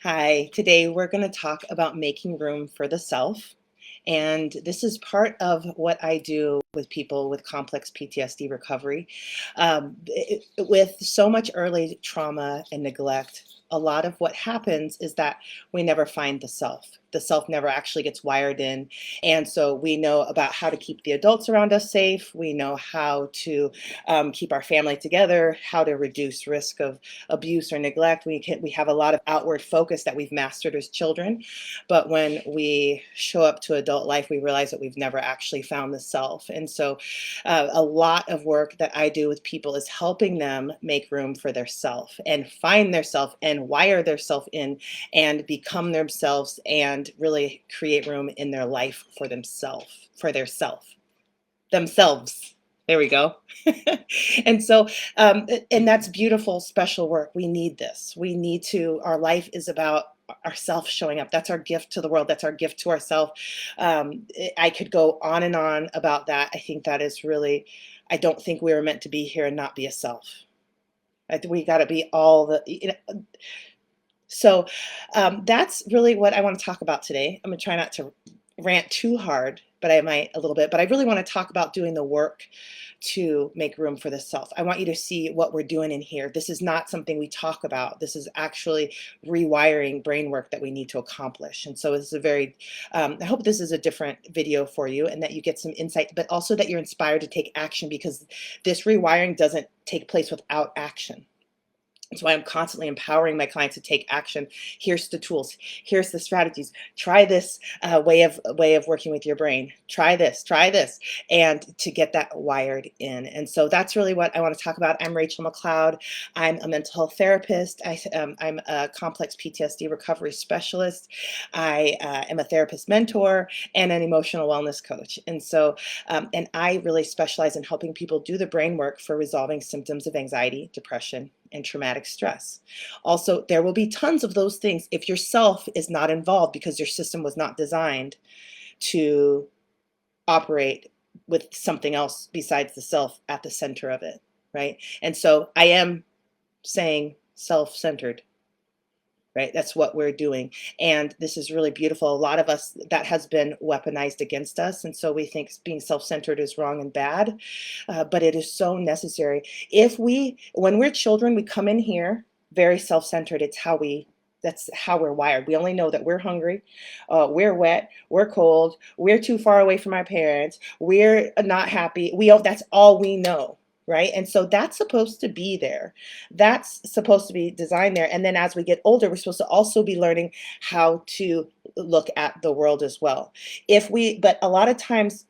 Hi, today we're going to talk about making room for the self. And this is part of what I do with people with complex PTSD recovery. With so much early trauma and neglect, a lot of what happens is that we never find the self. The self never actually gets wired in. And so we know about how to keep the adults around us safe. We know how to keep our family together, how to reduce risk of abuse or neglect. We have a lot of outward focus that we've mastered as children, but when we show up to adult life, we realize that we've never actually found the self. And so, a lot of work that I do with people is helping them make room for their self and find their self and wire their self in and become themselves and really create room in their life for themselves, for their self, themselves. There we go. And so, and that's beautiful, special work. We need this. We need to, our life is about ourself showing up. That's our gift to the world. That's our gift to ourselves. I could go on and on about that. I think that is really, I don't think we were meant to be here and not be a self. We got to be all the, so that's really what I want to talk about today. I'm going to try not to rant too hard, but I might a little bit. But I really want to talk about doing the work to make room for the self. I want you to see what we're doing in here. This is not something we talk about. This is actually rewiring brain work that we need to accomplish. And so this is a very, I hope this is a different video for you and that you get some insight, but also that you're inspired to take action, because this rewiring doesn't take place without action. That's why I'm constantly empowering my clients to take action. Here's the tools. Here's the strategies. Try this way of working with your brain. Try this, and to get that wired in. And so that's really what I want to talk about. I'm Rachel McLeod. I'm a mental health therapist. I'm a complex PTSD recovery specialist. I am a therapist mentor and an emotional wellness coach. And so, and I really specialize in helping people do the brain work for resolving symptoms of anxiety, depression, and traumatic stress. Also, there will be tons of those things if your self is not involved, because your system was not designed to operate with something else besides the self at the center of it, right? And so I am saying self-centered, right? That's what we're doing. And this is really beautiful. A lot of us, that has been weaponized against us. And so we think being self-centered is wrong and bad, but it is so necessary. When we're children, we come in here very self-centered. That's how we're wired. We only know that we're hungry, we're wet, we're cold, we're too far away from our parents, we're not happy. That's all we know. Right. And so that's supposed to be there. That's supposed to be designed there. And then as we get older, we're supposed to also be learning how to look at the world as well. But a lot of times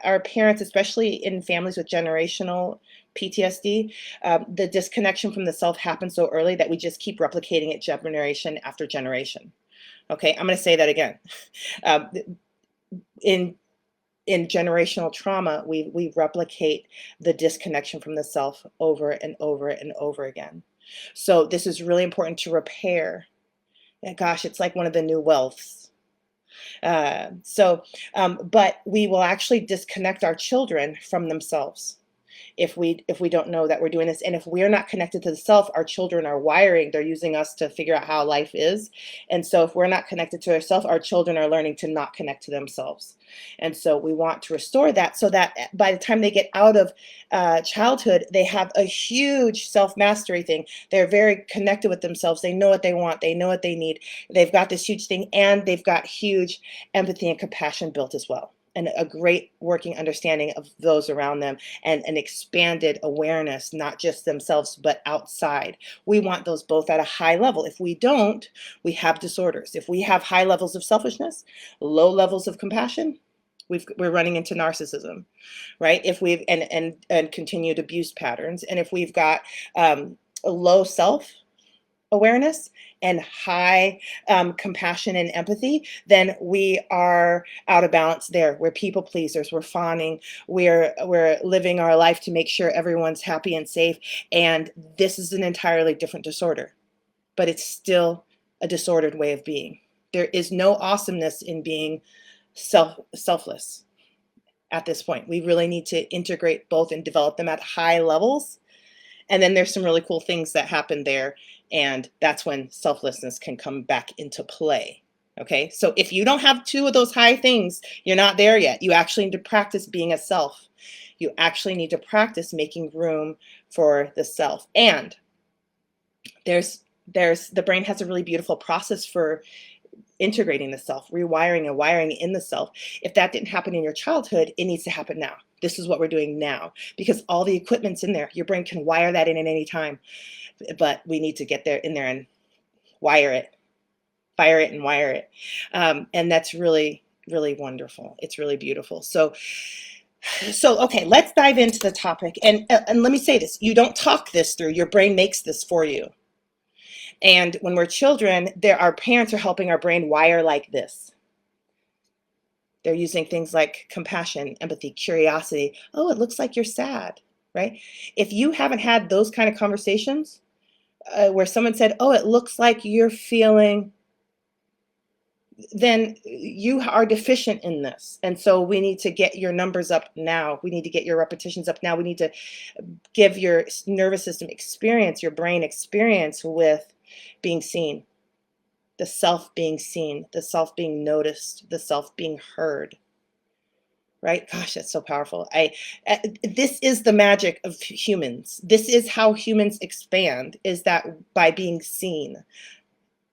our parents, especially in families with generational PTSD, the disconnection from the self happens so early that we just keep replicating it generation after generation. Okay, I'm going to say that again. Um, in in generational trauma, we replicate the disconnection from the self over and over and over again. So this is really important to repair. And gosh, it's like one of the new wealths. But we will actually disconnect our children from themselves if we don't know that we're doing this. And if we're not connected to the self, our children are wiring. They're using us to figure out how life is. And so if we're not connected to ourselves, our children are learning to not connect to themselves. And so we want to restore that so that by the time they get out of childhood, they have a huge self-mastery thing. They're very connected with themselves. They know what they want. They know what they need. They've got this huge thing, and they've got huge empathy and compassion built as well, and a great working understanding of those around them, and an expanded awareness, not just themselves, but outside. We want those both at a high level. If we don't, we have disorders. If we have high levels of selfishness, low levels of compassion, we're running into narcissism, right? If we've and continued abuse patterns, and if we've got a low self awareness and high compassion and empathy, then we are out of balance there. We're people pleasers. We're fawning. We're living our life to make sure everyone's happy and safe. And this is an entirely different disorder, but it's still a disordered way of being. There is no awesomeness in being selfless at this point. We really need to integrate both and develop them at high levels. And then there's some really cool things that happen there And that's when selflessness can come back into play. Okay, so if you don't have two of those high things, you're not there yet. You actually need to practice being a self. You actually need to practice making room for the self. And the brain has a really beautiful process for integrating the self, rewiring and wiring in the self. If that didn't happen in your childhood, it needs to happen now. This is what we're doing now, because all the equipment's in there. Your brain can wire that in at any time, but we need to get there in there and wire it, fire it and wire it. And that's really, really wonderful. It's really beautiful. So okay, let's dive into the topic. And let me say this, you don't talk this through, your brain makes this for you. And when we're children, our parents are helping our brain wire like this. They're using things like compassion, empathy, curiosity. Oh, it looks like you're sad, right? If you haven't had those kind of conversations where someone said, oh, it looks like you're feeling, then you are deficient in this. And so we need to get your numbers up now. We need to get your repetitions up now. We need to give your nervous system experience, your brain experience with being seen, the self being seen, the self being noticed, the self being heard. Right? Gosh, that's so powerful. This is the magic of humans. This is how humans expand, is that by being seen.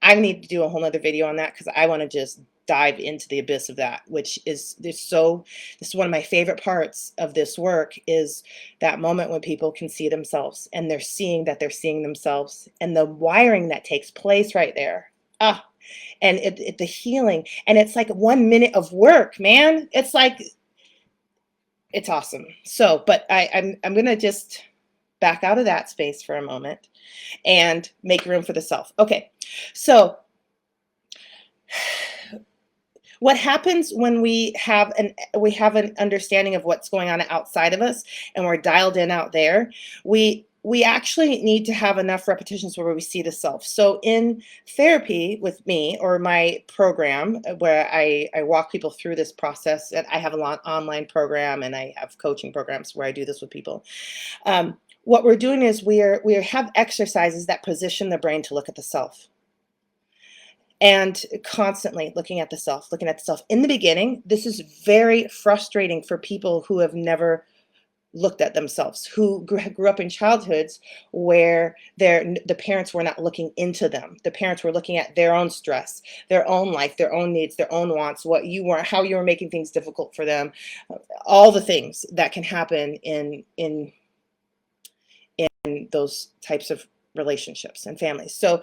I need to do a whole nother video on that, because I want to just dive into the abyss of that, which is this is one of my favorite parts of this work, is that moment when people can see themselves and they're seeing that they're seeing themselves, and the wiring that takes place right there. And the healing, and it's like 1 minute of work, man. It's like, it's awesome. So, but I'm going to just back out of that space for a moment and make room for the self. Okay, so what happens when we have an understanding of what's going on outside of us, and we're dialed in out there, we actually need to have enough repetitions where we see the self. So in therapy with me, or my program where I walk people through this process, and I have an online program and I have coaching programs where I do this with people. What we're doing is we have exercises that position the brain to look at the self. And constantly looking at the self, looking at the self. In the beginning, this is very frustrating for people who have never looked at themselves, who grew up in childhoods where the parents were not looking into them. The parents were looking at their own stress, their own life, their own needs, their own wants, how you were making things difficult for them, all the things that can happen in those types of relationships and families. So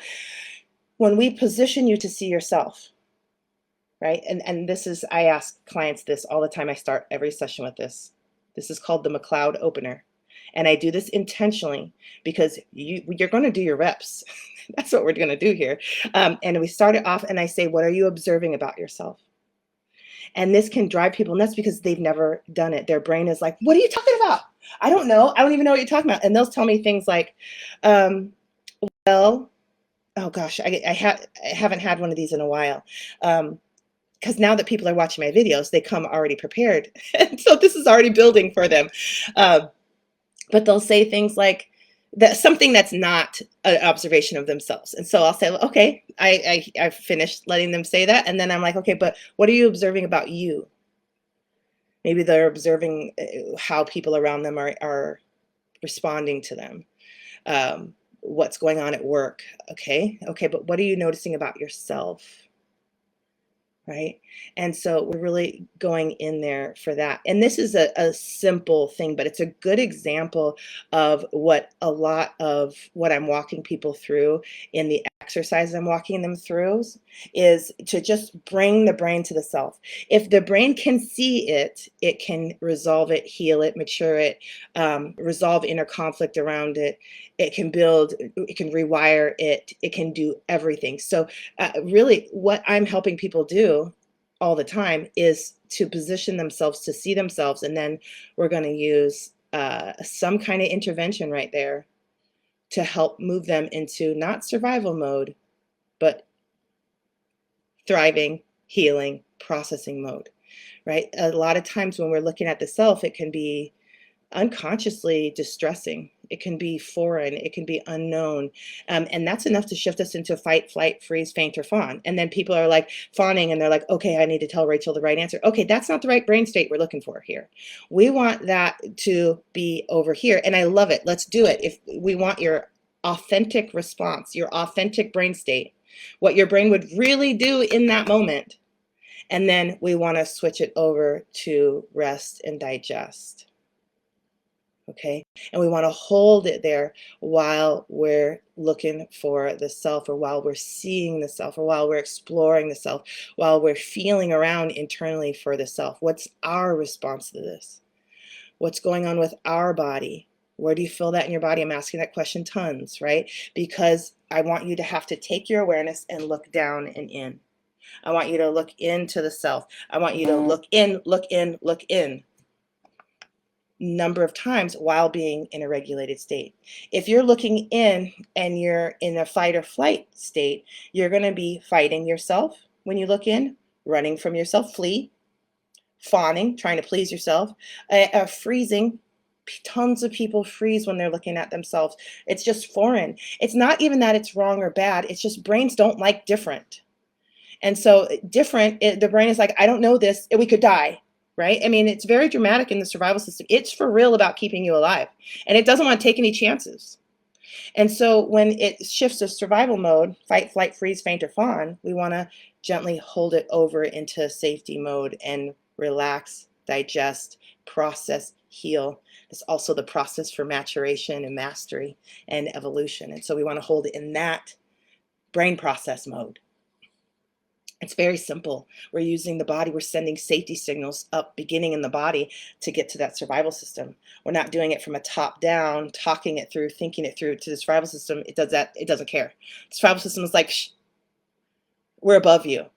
when we position you to see yourself, right? And this is, I ask clients this all the time. I start every session with this. This is called the McLeod opener. And I do this intentionally because you're going to do your reps. That's what we're going to do here. And we start it off and I say, what are you observing about yourself? And this can drive people nuts because they've never done it. Their brain is like, what are you talking about? I don't know. I don't even know what you're talking about. And they'll tell me things like, well, oh gosh, I haven't had one of these in a while. Because now that people are watching my videos, they come already prepared. And so this is already building for them. But they'll say things like something that's not an observation of themselves. And so I'll say, okay, I finished letting them say that. And then I'm like, okay, but what are you observing about you? Maybe they're observing how people around them are responding to them. What's going on at work. Okay, but what are you noticing about yourself? Right? And so we're really going in there for that. And this is a simple thing, but it's a good example of what a lot of what I'm walking people through in the exercise I'm walking them through is to just bring the brain to the self. If the brain can see it, it can resolve it, heal it, mature it, resolve inner conflict around it. It can build, it can rewire it, it can do everything. So really what I'm helping people do all the time is to position themselves to see themselves. And then we're going to use some kind of intervention right there to help move them into not survival mode, but thriving, healing, processing mode, right? A lot of times when we're looking at the self, it can be unconsciously distressing. It can be foreign. It can be unknown. And that's enough to shift us into fight, flight, freeze, faint, or fawn. And then people are like fawning and they're like, okay, I need to tell Rachel the right answer. Okay, that's not the right brain state we're looking for here. We want that to be over here. And I love it. Let's do it. If we want your authentic response, your authentic brain state, what your brain would really do in that moment. And then we want to switch it over to rest and digest. Okay. And we want to hold it there while we're looking for the self, or while we're seeing the self, or while we're exploring the self, while we're feeling around internally for the self. What's our response to this? What's going on with our body? Where do you feel that in your body? I'm asking that question tons, right? Because I want you to have to take your awareness and look down and in. I want you to look into the self. I want you to look in, look in, look in. Number of times while being in a regulated state. If you're looking in and you're in a fight or flight state, you're going to be fighting yourself when you look in, running from yourself, flee, fawning, trying to please yourself, freezing. Tons of people freeze when they're looking at themselves. It's just foreign. It's not even that it's wrong or bad. It's just brains don't like different. And so different, the brain is like, I don't know this, we could die, right? I mean, it's very dramatic in the survival system. It's for real about keeping you alive. And it doesn't want to take any chances. And so when it shifts to survival mode, fight, flight, freeze, faint, or fawn, we want to gently hold it over into safety mode and relax, digest, process, heal. It's also the process for maturation and mastery and evolution. And so we want to hold it in that brain process mode. It's very simple. We're using the body. We're sending safety signals up, beginning in the body, to get to that survival system. We're not doing it from a top down, talking it through, thinking it through to the survival system. It does that. It doesn't care. The survival system is like, shh, we're above you.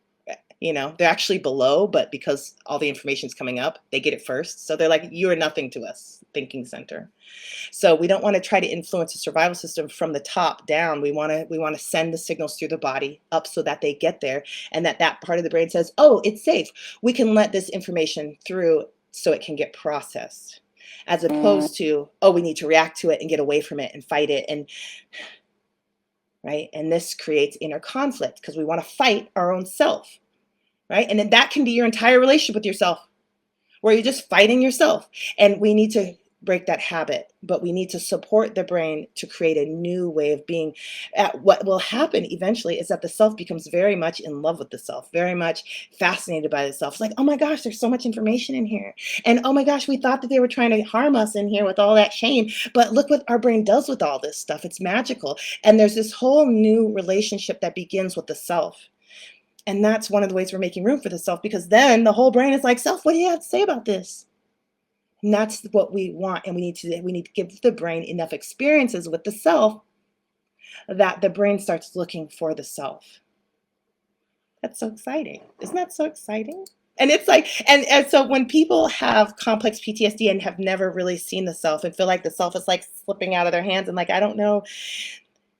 You know, they're actually below, but because all the information is coming up, they get it first. So they're like, you are nothing to us, thinking center. So we don't want to try to influence the survival system from the top down. We want to send the signals through the body up so that they get there, and that part of the brain says, oh, it's safe. We can let this information through so it can get processed, as opposed to, oh, we need to react to it and get away from it and fight it. And right. And this creates inner conflict because we want to fight our own self. Right. And then that can be your entire relationship with yourself, where you're just fighting yourself. And we need to break that habit, but we need to support the brain to create a new way of being. What will happen eventually is that the self becomes very much in love with the self, very much fascinated by the self. It's like, oh my gosh, there's so much information in here. And oh my gosh, we thought that they were trying to harm us in here with all that shame. But look what our brain does with all this stuff. It's magical. And there's this whole new relationship that begins with the self. And that's one of the ways we're making room for the self, because then the whole brain is like, self, what do you have to say about this? And that's what we want. And we need to give the brain enough experiences with the self that the brain starts looking for the self. That's so exciting. Isn't that so exciting? And it's like, and so when people have complex PTSD and have never really seen the self and feel like the self is like slipping out of their hands and like, I don't know,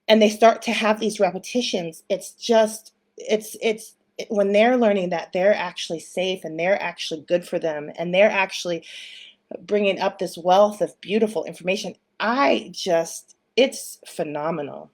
and they start to have these repetitions, it's when they're learning that they're actually safe and they're actually good for them and they're actually bringing up this wealth of beautiful information, it's phenomenal.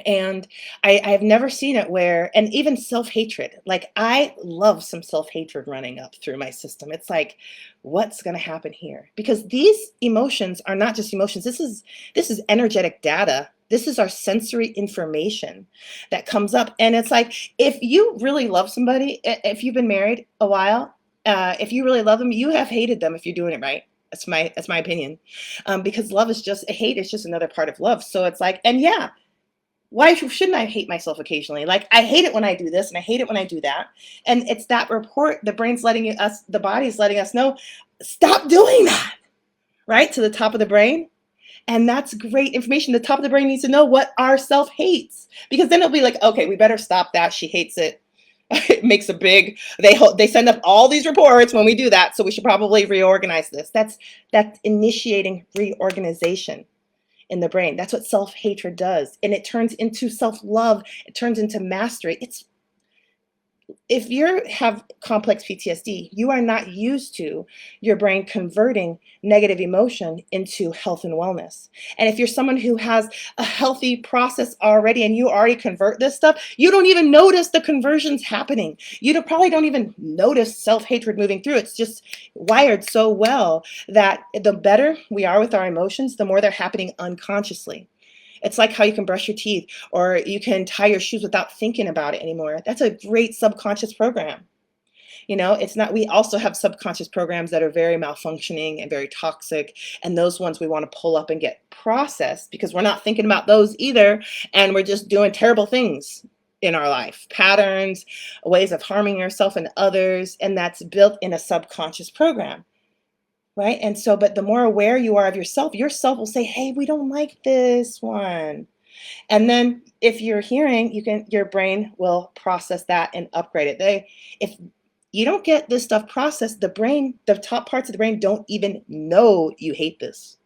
And I've never seen it where, and even self-hatred, like I love some self-hatred running up through my system. It's like, what's going to happen here? Because these emotions are not just emotions. This is energetic data. This is our sensory information that comes up. And it's like, if you really love somebody, if you've been married a while, if you really love them, you have hated them if you're doing it right. That's my opinion. Because hate is just another part of love. So it's like, and yeah, why shouldn't I hate myself occasionally? Like, I hate it when I do this and I hate it when I do that. And it's that report, the body's letting us know, stop doing that, right? To the top of the brain. And that's great information. The top of the brain needs to know what our self hates, because then it'll be like, okay, we better stop that. She hates it. It makes they send up all these reports when we do that. So we should probably reorganize this. That's initiating reorganization in the brain. That's what self-hatred does. And it turns into self-love. It turns into mastery. It's if you have complex PTSD, you are not used to your brain converting negative emotion into health and wellness. And if you're someone who has a healthy process already and you already convert this stuff, you don't even notice the conversions happening. Probably don't even notice self-hatred moving through. It's just wired so well that the better we are with our emotions, the more they're happening unconsciously. It's like how you can brush your teeth or you can tie your shoes without thinking about it anymore. That's a great subconscious program. It's not, we also have subconscious programs that are very malfunctioning and very toxic. And those ones we want to pull up and get processed because we're not thinking about those either. And we're just doing terrible things in our life, patterns, ways of harming yourself and others. And that's built in a subconscious program. Right. And so, but the more aware you are of yourself will say, hey, we don't like this one. And then if you're hearing, your brain will process that and upgrade it. If you don't get this stuff processed, the top parts of the brain don't even know you hate this.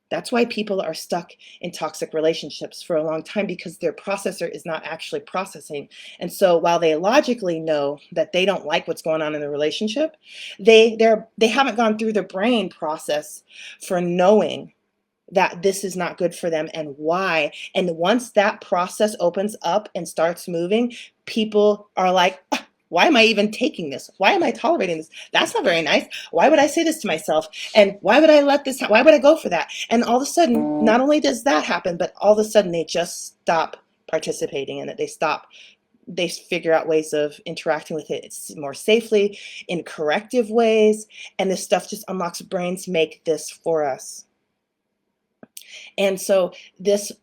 That's why people are stuck in toxic relationships for a long time, because their processor is not actually processing. And so while they logically know that they don't like what's going on in the relationship, they haven't gone through the brain process for knowing that this is not good for them and why. And once that process opens up and starts moving, people are like, "Ah, why am I even taking this? Why am I tolerating this? That's not very nice. Why would I say this to myself? And why would I let this, why would I go for that?" And all of a sudden, not only does that happen, but all of a sudden they just stop participating in it. They figure out ways of interacting with it more safely, in corrective ways. And this stuff just unlocks. Brains make this for us. And so this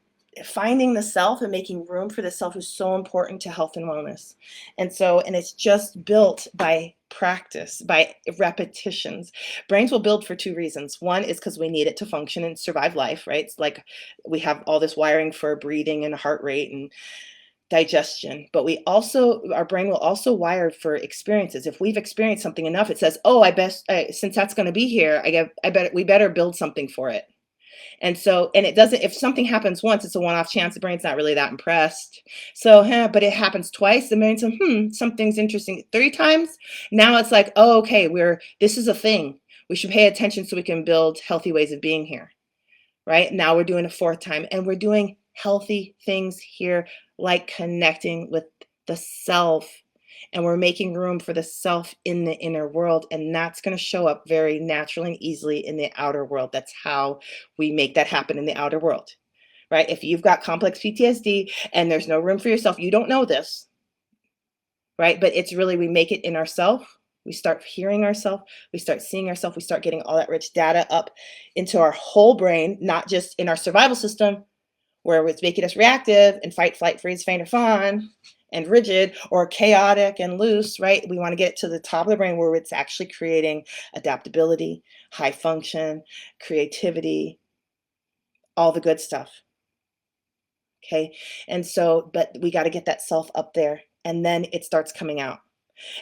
finding the self and making room for the self is so important to health and wellness. And it's just built by practice, by repetitions. Brains will build for two reasons. One is because we need it to function and survive life, right? It's like we have all this wiring for breathing and heart rate and digestion, but our brain will also wire for experiences. If we've experienced something enough, it says, oh, since that's going to be here, we better build something for it. And it doesn't, if something happens once, it's a one-off chance. The brain's not really that impressed. So, but it happens twice. The brain says, something's interesting. 3 times. Now it's like, oh, okay, this is a thing. We should pay attention so we can build healthy ways of being here. Right? Now we're doing a 4th time and we're doing healthy things here, like connecting with the self. And we're making room for the self in the inner world. And that's going to show up very naturally and easily in the outer world. That's how we make that happen in the outer world, right? If you've got complex PTSD and there's no room for yourself, you don't know this, right? But it's really, we make it in ourself. We start hearing ourselves. We start seeing ourselves. We start getting all that rich data up into our whole brain, not just in our survival system, where it's making us reactive and fight, flight, freeze, faint, or fawn, and rigid, or chaotic and loose, right? We want to get to the top of the brain where it's actually creating adaptability, high function, creativity, all the good stuff. Okay. And so, but we got to get that self up there, and then it starts coming out.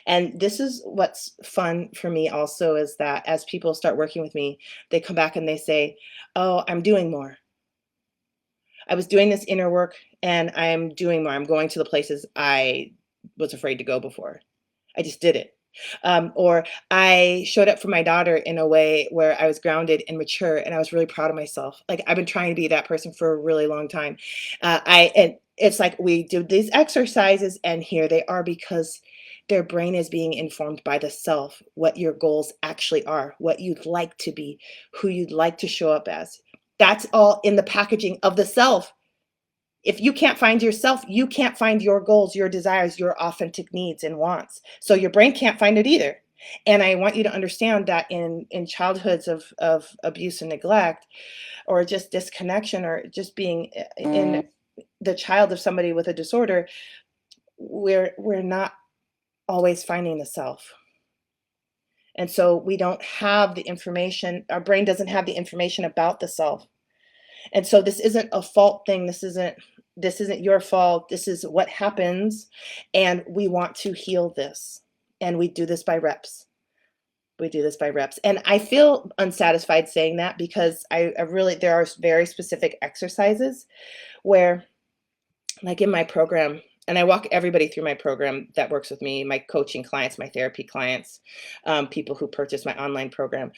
And this is what's fun for me also, is that as people start working with me, they come back and they say, oh, I'm doing more. I was doing this inner work and I'm doing more. I'm going to the places I was afraid to go before. I just did it. Or I showed up for my daughter in a way where I was grounded and mature, and I was really proud of myself. Like, I've been trying to be that person for a really long time. And it's like we do these exercises, and here they are, because their brain is being informed by the self, what your goals actually are, what you'd like to be, who you'd like to show up as. That's all in the packaging of the self. If you can't find yourself, you can't find your goals, your desires, your authentic needs and wants. So your brain can't find it either. And I want you to understand that in childhoods of abuse and neglect, or just disconnection, or just being in the child of somebody with a disorder, we're not always finding the self. And so we don't have the information, our brain doesn't have the information about the self. And so this isn't a fault thing. This isn't your fault. This is what happens. And we want to heal this. And we do this by reps. We do this by reps. And I feel unsatisfied saying that, because I really, there are very specific exercises where, like in my program, and I walk everybody through my program that works with me, my coaching clients, my therapy clients, people who purchase my online program.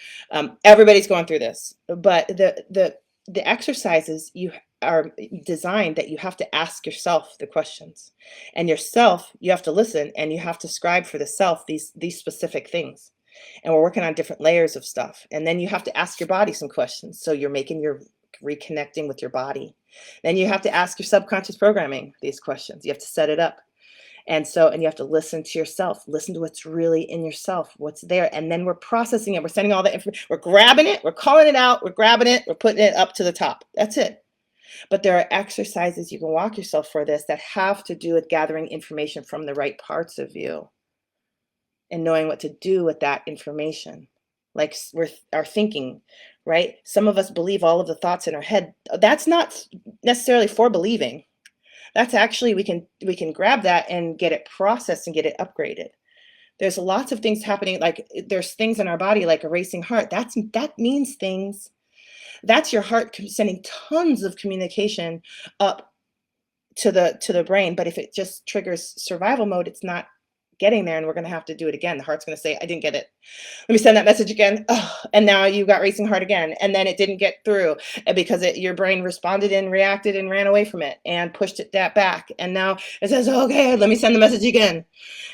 Everybody's going through this, but the exercises you are designed that you have to ask yourself the questions, and yourself you have to listen, and you have to scribe for the self these specific things. And we're working on different layers of stuff, and then you have to ask your body some questions, so you're making your reconnecting with your body. Then you have to ask your subconscious programming these questions. You have to set it up. And you have to listen to yourself, listen to what's really in yourself, what's there. And then we're processing it. We're sending all the information. We're grabbing it. We're calling it out. We're grabbing it. We're putting it up to the top. That's it. But there are exercises you can walk yourself for this that have to do with gathering information from the right parts of you and knowing what to do with that information. Like our thinking, right? Some of us believe all of the thoughts in our head. That's not necessarily for believing. That's actually, we can grab that and get it processed and get it upgraded. There's lots of things happening. Like there's things in our body, like a racing heart. That means things. That's your heart sending tons of communication up to the brain. But if it just triggers survival mode, it's not getting there, and we're going to have to do it again. The heart's going to say, I didn't get it. Let me send that message again. Oh, and now you got racing heart again. And then it didn't get through because your brain responded and reacted and ran away from it and pushed it back. And now it says, okay, let me send the message again.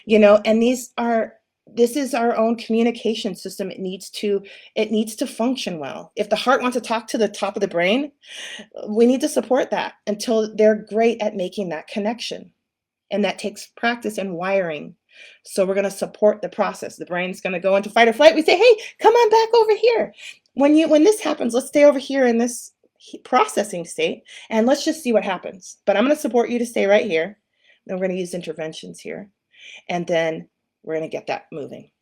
And this is our own communication system. It needs to function well. If the heart wants to talk to the top of the brain, we need to support that until they're great at making that connection. And that takes practice and wiring. So we're going to support the process. The brain's going to go into fight or flight. We say, hey, come on back over here. When this happens, let's stay over here in this processing state, and let's just see what happens. But I'm going to support you to stay right here. Then we're going to use interventions here. And then we're going to get that moving.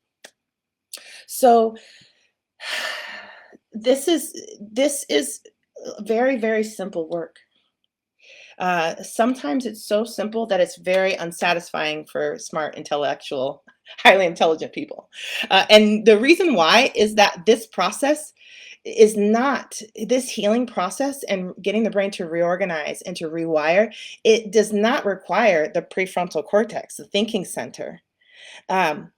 So this is very, very simple work. Sometimes it's so simple that it's very unsatisfying for smart, intellectual, highly intelligent people. And the reason why is that this process is not this healing process and getting the brain to reorganize and to rewire. It does not require the prefrontal cortex, the thinking center. And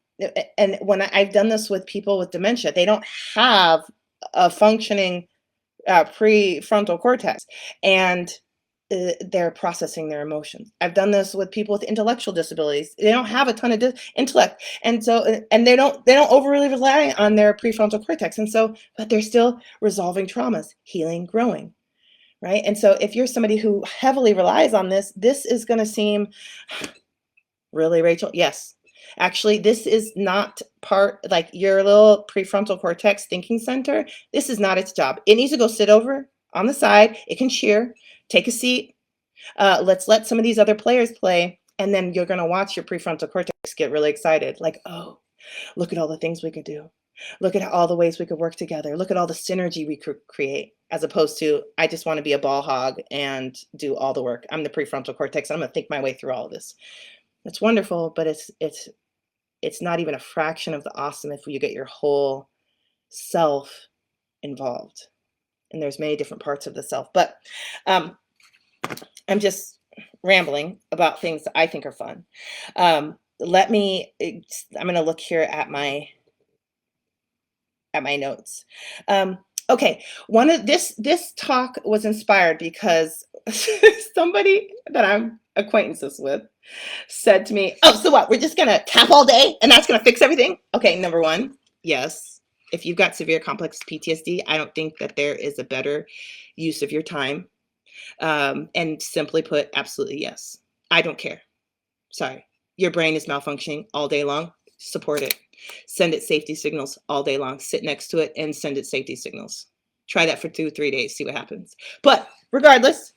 when I've done this with people with dementia, they don't have a functioning prefrontal cortex, and they're processing their emotions. I've done this with people with intellectual disabilities. They don't have a ton of intellect, and they don't overly rely on their prefrontal cortex, but they're still resolving traumas, healing, growing, right? And so if you're somebody who heavily relies on this is going to seem, really, Rachel? Yes. Actually, this is not like your little prefrontal cortex thinking center. This is not its job. It needs to go sit over on the side. It can cheer. Take a seat. Let's let some of these other players play. And then you're going to watch your prefrontal cortex get really excited. Like, oh, look at all the things we could do. Look at all the ways we could work together. Look at all the synergy we could create, as opposed to, I just want to be a ball hog and do all the work. I'm the prefrontal cortex. I'm going to think my way through all of this. It's wonderful, but it's not even a fraction of the awesome if you get your whole self involved. And there's many different parts of the self, but I'm just rambling about things that I think are fun. I'm going to look here at my notes. Okay, this talk was inspired because somebody that I'm acquaintances with said to me, oh, so what? We're just going to tap all day and that's going to fix everything? Okay, number one, yes. If you've got severe complex PTSD, I don't think that there is a better use of your time. And simply put, absolutely yes. I don't care. Sorry. Your brain is malfunctioning all day long. Support it. Send it safety signals all day long. Sit next to it and send it safety signals. Try that for 2-3 days. See what happens. But regardless,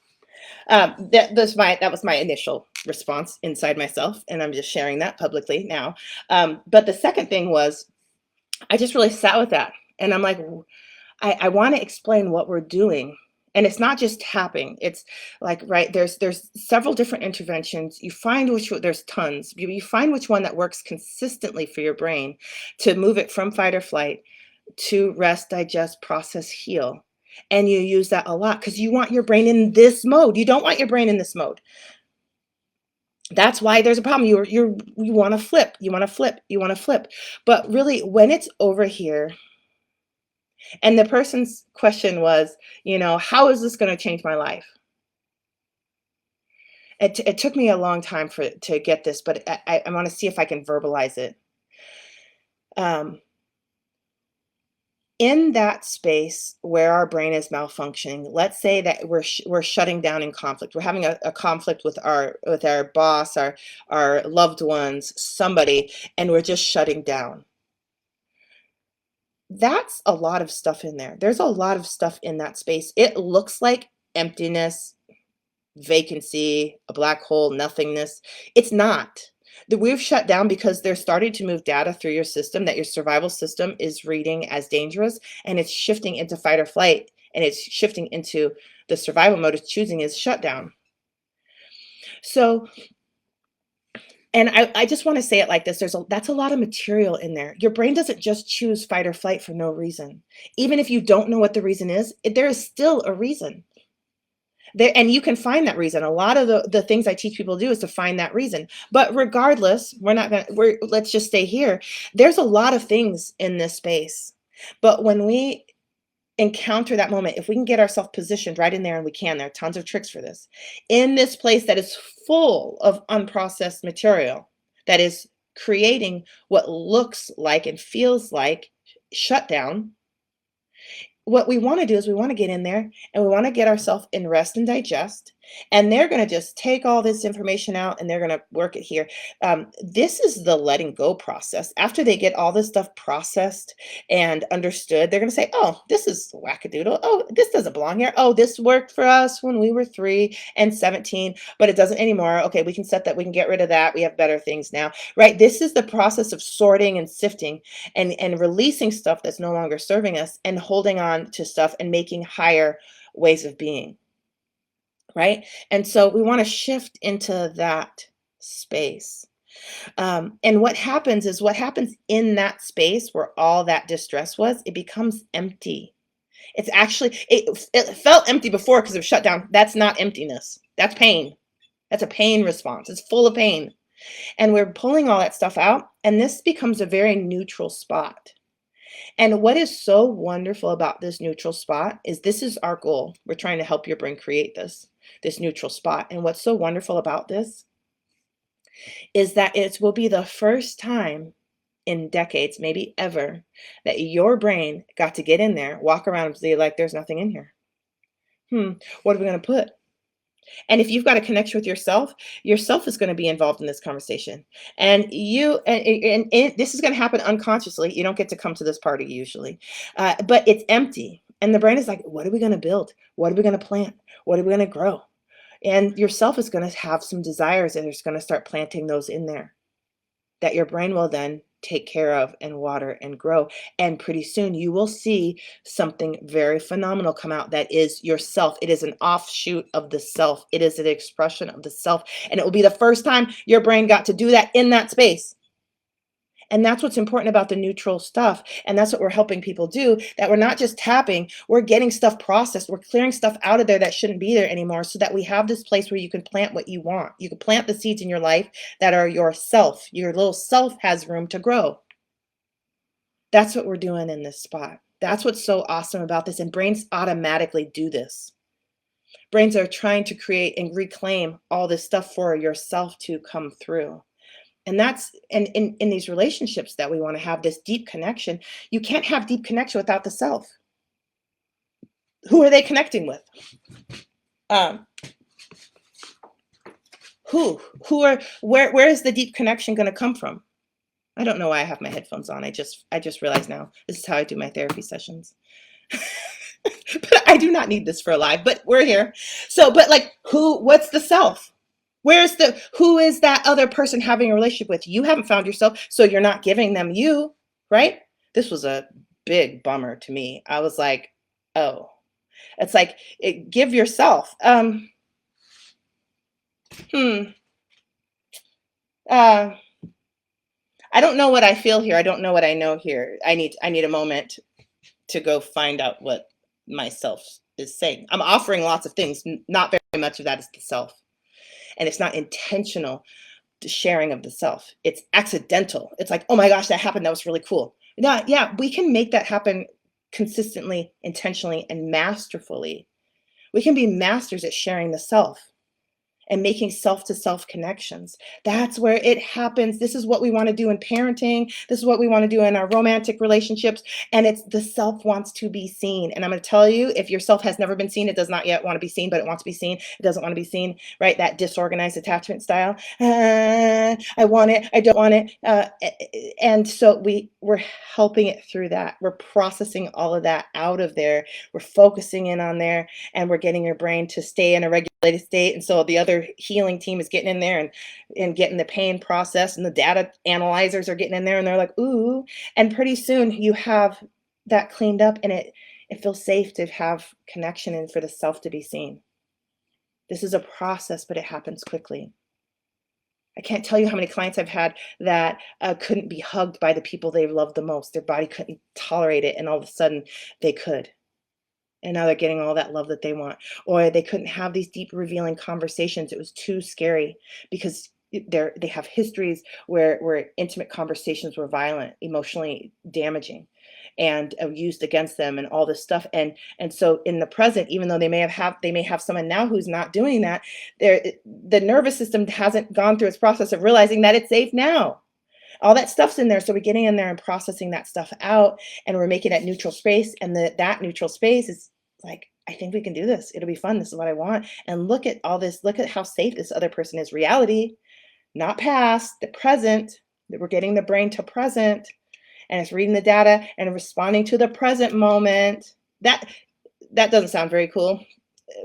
that was my initial response inside myself, and I'm just sharing that publicly now. But the second thing was, I just really sat with that, and I'm like, I want to explain what we're doing. And it's not just tapping. It's like, right, there's several different interventions. You find there's tons. You find which one that works consistently for your brain to move it from fight or flight to rest, digest, process, heal. And you use that a lot because you want your brain in this mode. You don't want your brain in this mode. That's why there's a problem. You want to flip, you want to flip, you want to flip. But really, when it's over here, and the person's question was, how is this going to change my life? It took me a long time to get this, but I want to see if I can verbalize it. Um, in that space where our brain is malfunctioning, let's say that we're shutting down in conflict. We're having a conflict with our boss, our loved ones, somebody, and we're just shutting down. That's a lot of stuff in there. There's a lot of stuff in that space. It looks like emptiness, vacancy, a black hole, nothingness. It's not. We've shut down because they're starting to move data through your system that your survival system is reading as dangerous, and it's shifting into fight or flight, and it's shifting into the survival mode it's choosing is shutdown. So, and I just want to say it like this. That's a lot of material in there. Your brain doesn't just choose fight or flight for no reason. Even if you don't know what the reason is, there is still a reason. There, and you can find that reason. A lot of the things I teach people to do is to find that reason. But regardless, let's just stay here. There's a lot of things in this space. But when we encounter that moment, if we can get ourselves positioned right in there, and there are tons of tricks for this, in this place that is full of unprocessed material, that is creating what looks like and feels like shutdown. What we want to do is we want to get in there and we want to get ourselves in rest and digest. And they're going to just take all this information out and they're going to work it here. This is the letting go process. After they get all this stuff processed and understood, they're going to say, oh, this is wackadoodle. Oh, this doesn't belong here. Oh, this worked for us when we were 3 and 17, but it doesn't anymore. Okay, we can set that. We can get rid of that. We have better things now, right? This is the process of sorting and sifting and releasing stuff that's no longer serving us and holding on to stuff and making higher ways of being, right? And so we want to shift into that space. And what happens in that space where all that distress was, it becomes empty. It's actually, it felt empty before because it was shut down. That's not emptiness. That's pain. That's a pain response. It's full of pain. And we're pulling all that stuff out, and this becomes a very neutral spot. And what is so wonderful about this neutral spot is this is our goal. We're trying to help your brain create this neutral spot. And what's so wonderful about this is that it will be the first time in decades, maybe ever, that your brain got to get in there, walk around and be like, there's nothing in here. What are we going to put? And if you've got a connection with yourself is going to be involved in this conversation. And this is going to happen unconsciously. You don't get to come to this party usually, but it's empty. And the brain is like, what are we going to build? What are we going to plant? What are we going to grow? And yourself is going to have some desires and it's going to start planting those in there that your brain will then take care of and water and grow. And pretty soon you will see something very phenomenal come out that is yourself. It is an offshoot of the self. It is an expression of the self. And it will be the first time your brain got to do that in that space. And that's what's important about the neutral stuff. And that's what we're helping people do, that we're not just tapping, we're getting stuff processed. We're clearing stuff out of there that shouldn't be there anymore so that we have this place where you can plant what you want. You can plant the seeds in your life that are yourself. Your little self has room to grow. That's what we're doing in this spot. That's what's so awesome about this. And brains automatically do this. Brains are trying to create and reclaim all this stuff for yourself to come through. And that's in these relationships that we want to have this deep connection. You can't have deep connection without the self. Who are they connecting with? Where is the deep connection going to come from? I don't know why I have my headphones on. I just realized now this is how I do my therapy sessions. But I do not need this for a live, but we're here. So, but like what's the self? Who is that other person having a relationship with? You haven't found yourself, so you're not giving them you, right? This was a big bummer to me. I was like, oh, it's like, give yourself. I don't know what I feel here. I don't know what I know here. I need a moment to go find out what myself is saying. I'm offering lots of things. Not very much of that is the self. and it's not intentional sharing of the self. It's accidental. It's like, oh my gosh, that happened. That was really cool. Yeah, yeah, we can make that happen consistently, intentionally, and masterfully. We can be masters at sharing the self and making self to self connections. That's where it happens. This is what we want to do in parenting. This is what we want to do in our romantic relationships. And it's the self wants to be seen. And I'm going to tell you, if your self has never been seen, it does not yet want to be seen, but it wants to be seen. It doesn't want to be seen, right? That disorganized attachment style. I want it. I don't want it. And so we're helping it through that. We're processing all of that out of there. We're focusing in on there, and we're getting your brain to stay in a regulated state. And so the other healing team is getting in there and getting the pain processed, and the data analyzers are getting in there, and they're like, ooh. And pretty soon you have that cleaned up, and it feels safe to have connection and for the self to be seen. This is a process, but it happens quickly. I can't tell you how many clients I've had that couldn't be hugged by the people they loved the most. Their body couldn't tolerate it, and all of a sudden they could. And now they're getting all that love that they want. Or they couldn't have these deep, revealing conversations. It was too scary because they have histories where intimate conversations were violent, emotionally damaging, and used against them, and all this stuff. And so in the present, even though they may have someone now who's not doing that, the nervous system hasn't gone through its process of realizing that it's safe now. All that stuff's in there. So we're getting in there and processing that stuff out, and we're making that neutral space. And that neutral space is like, I think we can do this. It'll be fun. This is what I want. And look at all this. Look at how safe this other person is. Reality, not past, the present, that we're getting the brain to present, and it's reading the data and responding to the present moment. That doesn't sound very cool.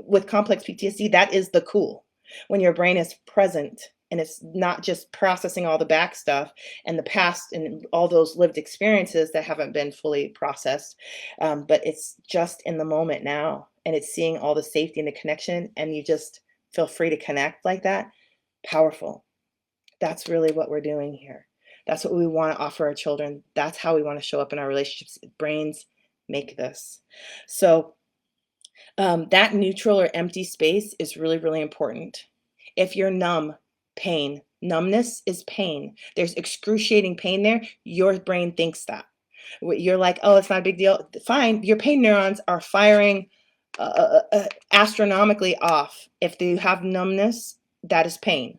With complex PTSD, that is the cool. When your brain is present and it's not just processing all the back stuff and the past and all those lived experiences that haven't been fully processed, but it's just in the moment now, and it's seeing all the safety and the connection, and you just feel free to connect like that. Powerful. That's really what we're doing here. That's what we want to offer our children. That's how we want to show up in our relationships. Brains make this. So that neutral or empty space is really, really important. If you're numb, pain. Numbness is pain. There's excruciating pain there. Your brain thinks that. You're like, oh, it's not a big deal. Fine. Your pain neurons are firing astronomically off. If you have numbness, that is pain.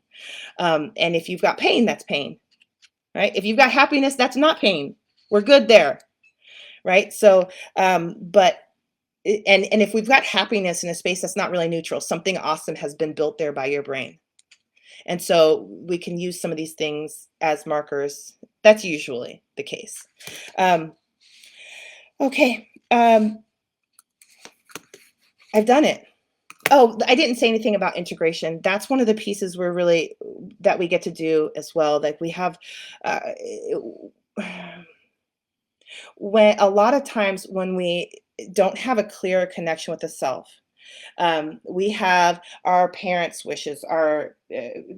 And if you've got pain, that's pain, right? If you've got happiness, that's not pain. We're good there, right? So, but and if we've got happiness in a space that's not really neutral, something awesome has been built there by your brain. And so we can use some of these things as markers. That's usually the case. Okay. I've done it. Oh, I didn't say anything about integration. That's one of the pieces that we get to do as well. Like we have, when a lot of times when we don't have a clear connection with the self, we have our parents' wishes, our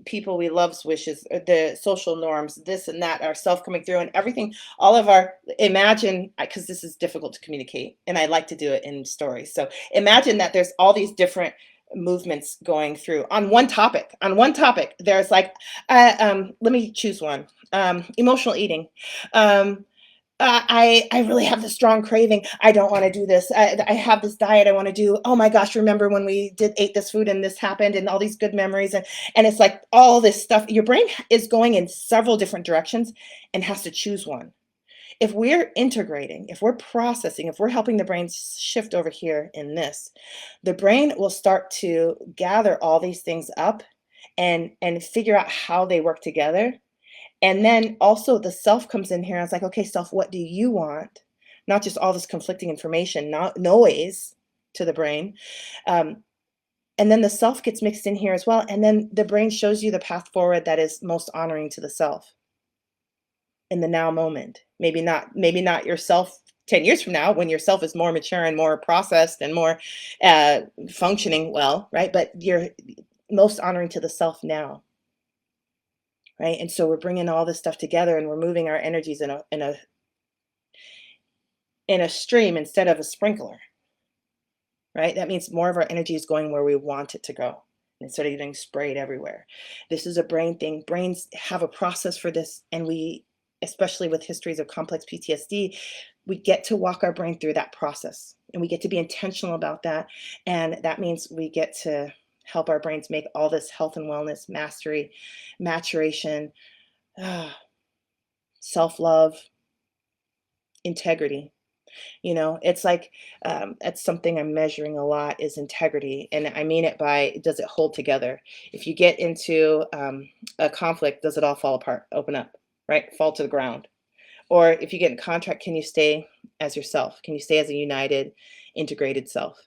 people we love's wishes, the social norms, this and that, our self coming through, and everything. All of our imagine, because this is difficult to communicate, and I like to do it in stories. So imagine that there's all these different movements going through on one topic. On one topic, there's like, let me choose one. Emotional eating. I really have this strong craving. I don't want to do this. I have this diet I want to do. Oh my gosh, remember when we ate this food and this happened, and all these good memories, and it's like all this stuff. Your brain is going in several different directions and has to choose one. If we're integrating, if we're processing, if we're helping the brain shift over here in this, the brain will start to gather all these things up and figure out how they work together. And then also the self comes in here and it's like, okay, self, what do you want? Not just all this conflicting information, not noise to the brain. And then the self gets mixed in here as well. And then the brain shows you the path forward that is most honoring to the self in the now moment. Maybe not yourself 10 years from now when your self is more mature and more processed and more functioning well, right? But you're most honoring to the self now. Right. And so we're bringing all this stuff together, and we're moving our energies in a stream instead of a sprinkler. Right. That means more of our energy is going where we want it to go. instead of getting sprayed everywhere. This is a brain thing. Brains have a process for this, and we, especially with histories of complex PTSD, we get to walk our brain through that process, and we get to be intentional about that. And that means we get to help our brains make all this health and wellness, mastery, maturation, self-love, integrity. It's like, it's something I'm measuring a lot is integrity. And I mean it by, does it hold together? If you get into a conflict, does it all fall apart, open up, right? Fall to the ground? Or if you get in contract, can you stay as yourself? Can you stay as a united, integrated self?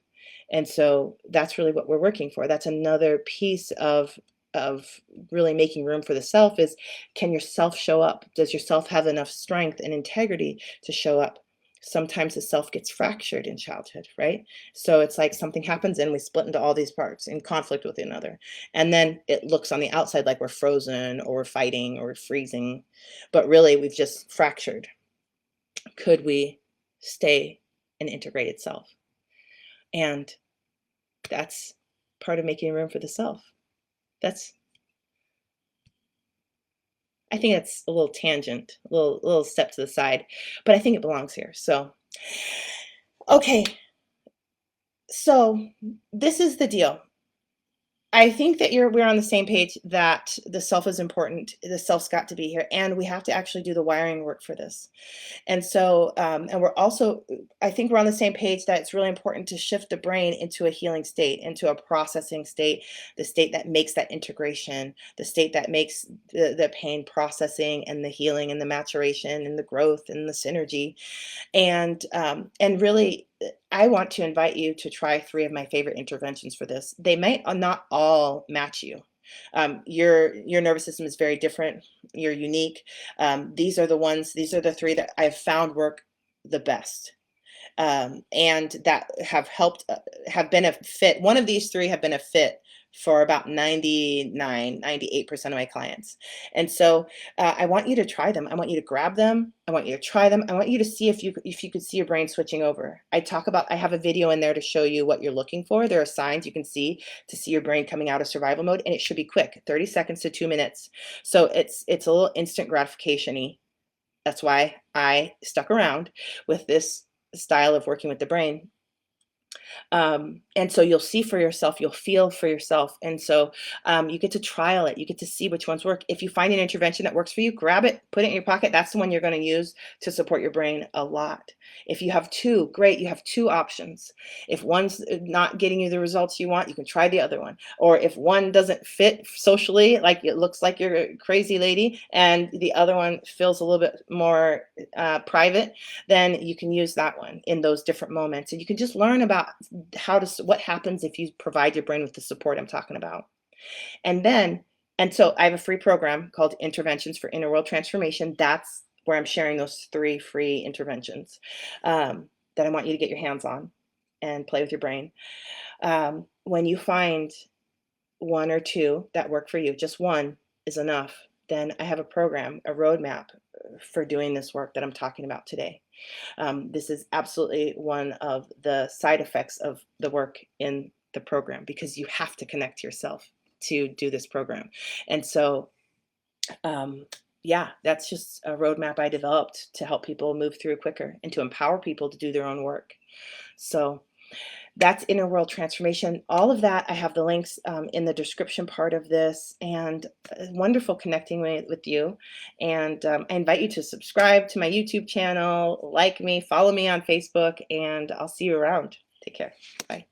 And so that's really what we're working for. That's another piece of really making room for the self is, can your self show up? Does your self have enough strength and integrity to show up? Sometimes the self gets fractured in childhood, right? So it's like something happens and we split into all these parts in conflict with another. And then it looks on the outside like we're frozen or we're fighting or we're freezing, but really we've just fractured. Could we stay an integrated self? And that's part of making room for the self. That's I think that's a little tangent, a little step to the side, but I think it belongs here. So, okay, so this is the deal. I think that we're on the same page that the self is important. The self's got to be here, and we have to actually do the wiring work for this. And so, and we're also, I think we're on the same page that it's really important to shift the brain into a healing state, into a processing state, the state that makes that integration, the state that makes the pain processing and the healing and the maturation and the growth and the synergy. And really, I want to invite you to try 3 of my favorite interventions for this. They may not all match you. Your nervous system is very different. You're unique. These are the 3 that I've found work the best. And that have helped, have been a fit. One of these 3 have been a fit for about 98% of my clients. And so I want you to try them. I want you to grab them. I want you to try them. I want you to see if you could see your brain switching over. I have a video in there to show you what you're looking for. There are signs you can see to see your brain coming out of survival mode, and it should be quick, 30 seconds to 2 minutes. So it's a little instant gratification-y. That's why I stuck around with this style of working with the brain. And so you'll see for yourself, you'll feel for yourself. And so you get to trial it. You get to see which ones work. If you find an intervention that works for you, grab it, put it in your pocket. That's the one you're going to use to support your brain a lot. If you have 2, great, you have 2 options. If one's not getting you the results you want, you can try the other one. Or if one doesn't fit socially, like it looks like you're a crazy lady, and the other one feels a little bit more private, then you can use that one in those different moments. And you can just learn about what happens if you provide your brain with the support I'm talking about. And so I have a free program called Interventions for Inner World Transformation. That's where I'm sharing those 3 free interventions that I want you to get your hands on and play with your brain. When you find 1 or 2 that work for you, just 1 is enough, then I have a program, a roadmap for doing this work that I'm talking about today. This is absolutely one of the side effects of the work in the program, because you have to connect to yourself to do this program. And so, yeah, that's just a roadmap I developed to help people move through quicker and to empower people to do their own work. So that's inner world transformation. All of that, I have the links in the description part of this, and wonderful connecting with you. And I invite you to subscribe to my YouTube channel, like me, follow me on Facebook, and I'll see you around. Take care. Bye.